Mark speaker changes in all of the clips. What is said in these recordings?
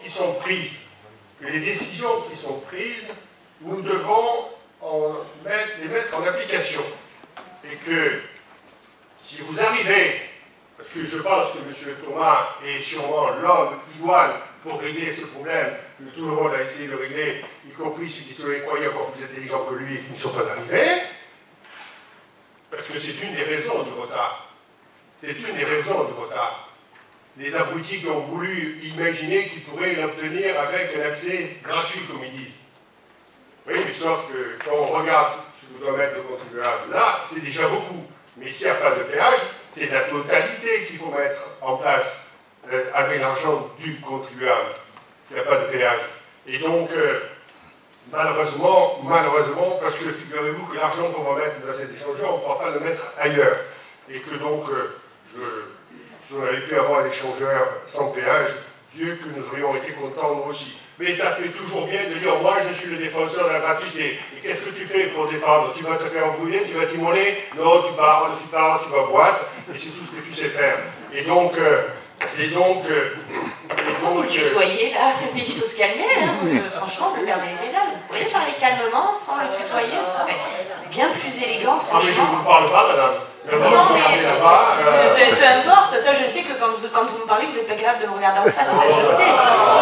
Speaker 1: qui sont prises, que les décisions qui sont prises, nous devons les mettre en application. Et que si vous arrivez, parce que je pense que M. Thomas est sûrement l'homme idoine pour régler ce problème, que tout le monde a essayé de régler, y compris ceux qui se les croyaient encore plus intelligents que lui et qui ne sont pas arrivés, parce que c'est une des raisons du retard. C'est une des raisons du retard. Les abrutis qui ont voulu imaginer qu'ils pourraient l'obtenir avec un accès gratuit, comme ils disent. Oui, mais sauf que quand on regarde ce que doit mettre le contribuable, là, c'est déjà beaucoup. Mais s'il n'y a pas de péage, c'est la totalité qu'il faut mettre en place avec l'argent du contribuable. Il n'y a pas de péage. Et donc, malheureusement, parce que figurez-vous que l'argent qu'on va mettre dans cet échangeur, on ne pourra pas le mettre ailleurs. Et que donc, je n'avais pu avoir un échangeur sans péage, Dieu que nous aurions été contents nous aussi. Mais ça fait toujours bien de dire, moi je suis le défenseur de la gratuité. Et qu'est-ce que tu fais pour défendre? Tu vas te faire embrouiller, tu vas t'immoler? Non, tu parles, tu vas boîte, et c'est tout ce que tu sais faire. Et donc
Speaker 2: vous le tutoyez là, il faut se calmer, hein, franchement vous perdez les pédales. Vous pourriez parler calmement sans le tutoyer, ce serait bien plus élégant.
Speaker 1: Ah mais je ne vous parle pas, madame.
Speaker 2: Non, mais peu importe, ça je sais que quand vous me parlez, vous n'êtes pas capable de me regarder en face, ça je sais.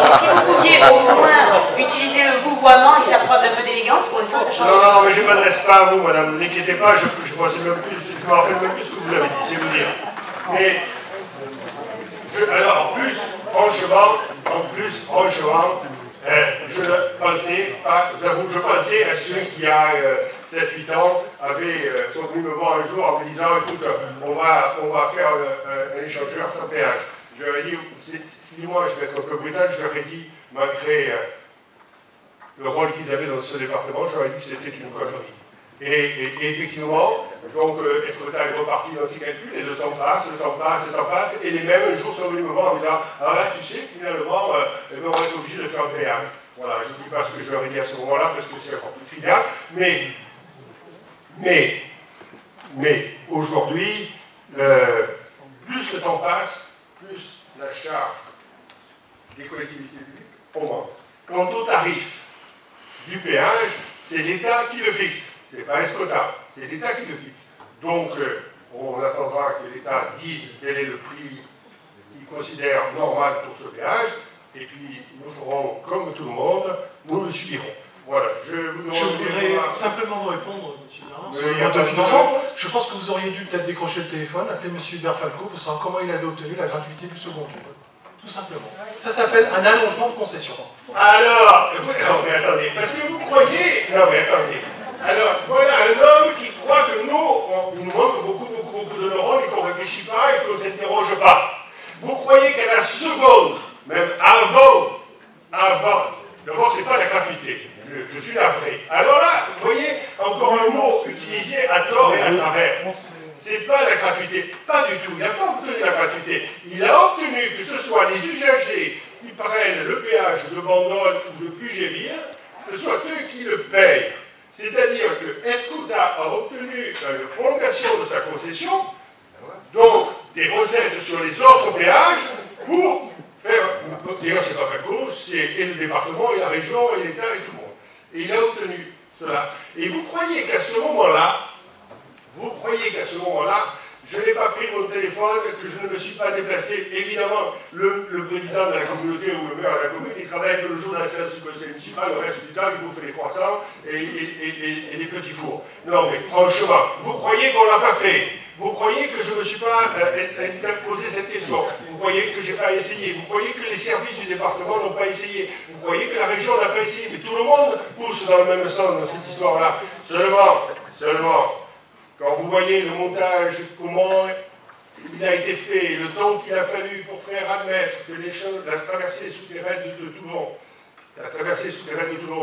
Speaker 2: Donc, si vous pouviez au moins utiliser le vouvoiement et faire preuve d'un peu d'élégance, pour une fois ça change.
Speaker 1: Non, mais je ne m'adresse pas à vous, madame, ne vous inquiétez pas, je me rappelle même plus ce que vous avez dit, c'est vous dire. Mais, alors en plus, franchement, je pensais à ceux qui, il y a 7-8 ans, sont venus me voir un jour en me disant, écoute, on va faire un échangeur sans péage. Je leur ai dit, excusez-moi, je vais être un peu brutal, je leur ai dit, malgré le rôle qu'ils avaient dans ce département, je leur ai dit que c'était une connerie. Et effectivement, donc Escota est reparti dans ses calculs, et le temps passe, et les mêmes un jour sont venus me voir en me disant, ah là, tu sais, finalement, on va être obligé de faire un péage. Voilà, je ne dis pas ce que je leur ai dit à ce moment-là, parce que c'est encore plus trivial, mais aujourd'hui, plus le temps passe, plus la charge des collectivités publiques augmente. Quant au tarif du péage, c'est l'État qui le fixe. Ce n'est pas Escota, c'est l'État qui le fixe. Donc, on attendra que l'État dise quel est le prix qu'il considère normal pour ce péage, et puis nous ferons comme tout le monde, nous le subirons. Voilà, je
Speaker 3: voudrais simplement vous répondre, M. Bernard, je pense que vous auriez dû peut-être décrocher le téléphone, appeler M. Hubert Falco pour savoir comment il avait obtenu la gratuité du second tour. Tout simplement. Ça s'appelle un allongement de concession.
Speaker 1: Alors, non mais attendez, parce que vous croyez... Non mais attendez. Alors, voilà un homme qui croit que nous, il nous manque beaucoup de neurones et qu'on ne réfléchit pas et qu'on ne s'interroge pas. Vous croyez qu'à la seconde, même avant, d'abord c'est pas la gratuité, je suis navré. Alors là, vous voyez, encore un mot utilisé à tort et à travers. C'est pas la gratuité, pas du tout, il n'a pas obtenu la gratuité. Il a obtenu que ce soit les usagers qui prennent le péage de Bandol ou de Puget-Ville, ce soit eux qui le payent. C'est-à-dire que Escota a obtenu une prolongation de sa concession, donc des recettes sur les autres péages, pour faire, d'ailleurs c'est pas Falco, c'est le département et la région et l'État et tout le monde. Et il a obtenu cela. Et vous croyez qu'à ce moment-là, je n'ai pas pris mon téléphone, que je ne me suis pas déplacé. Évidemment, le président de la communauté ou le maire de la commune, il travaille que le jour de la séance du conseil municipal, le reste du temps, il bouffe des croissants et des petits fours. Non, mais franchement, vous croyez qu'on ne l'a pas fait? Vous croyez que je ne me suis pas posé cette question? Vous croyez que je n'ai pas essayé? Vous croyez que les services du département n'ont pas essayé? Vous croyez que la région n'a pas essayé? Mais tout le monde pousse dans le même sens dans cette histoire-là. Seulement, quand vous voyez le montage, comment il a été fait, le temps qu'il a fallu pour faire admettre que la traversée souterraine de Toulon,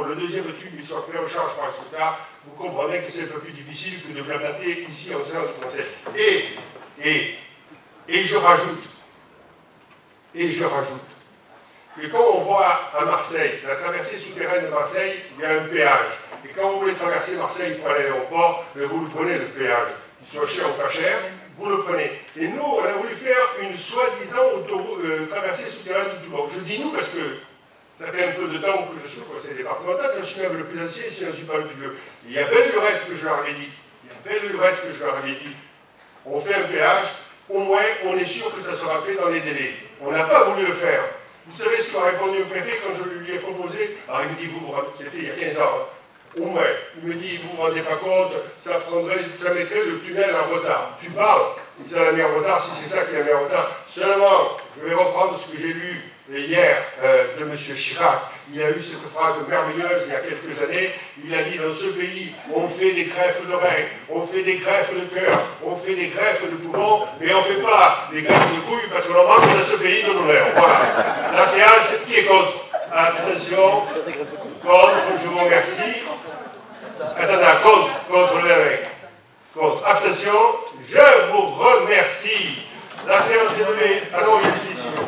Speaker 1: le deuxième tube, il soit pris en charge par Escota, vous comprenez que c'est un peu plus difficile que de blablater ici en séance française. Et je rajoute, que quand on voit à Marseille, la traversée souterraine de Marseille, il y a un péage. Et quand vous voulez traverser Marseille pour aller à l'aéroport, vous le prenez le péage. Qu'il soit cher ou pas cher, vous le prenez. Et nous, on a voulu faire une soi-disant traversée souterraine de Toulon. Je dis nous parce que Ça fait un peu de temps que je suis au conseil départemental, je suis même le plus ancien, si je ne suis pas le plus vieux. Il y a belle lurette que je leur avais dit. On fait un péage, au moins on est sûr que ça sera fait dans les délais. On n'a pas voulu le faire. Vous savez ce qu'a répondu le préfet quand je lui ai proposé? Alors il me dit, c'était il y a 15 ans, hein. Au moins. Il me dit, vous ne vous rendez pas compte, ça mettrait le tunnel en retard. Tu parles, ça l'a mis en retard, si c'est ça qui l'a mis en retard. Seulement, je vais reprendre ce que j'ai lu hier de M. Chirac. Il a eu cette phrase merveilleuse il y a quelques années. Il a dit, dans ce pays, on fait des greffes d'oreilles, on fait des greffes de cœur, on fait des greffes de poumons, mais on ne fait pas des greffes de couilles parce qu'on en manque dans ce pays de l'honneur. Voilà. La séance, qui est contre? Abstention. Contre, je vous remercie. Attendez, contre le avec. Contre. Abstention. Je vous remercie. La séance est levée. Ah non, il y a des décisions.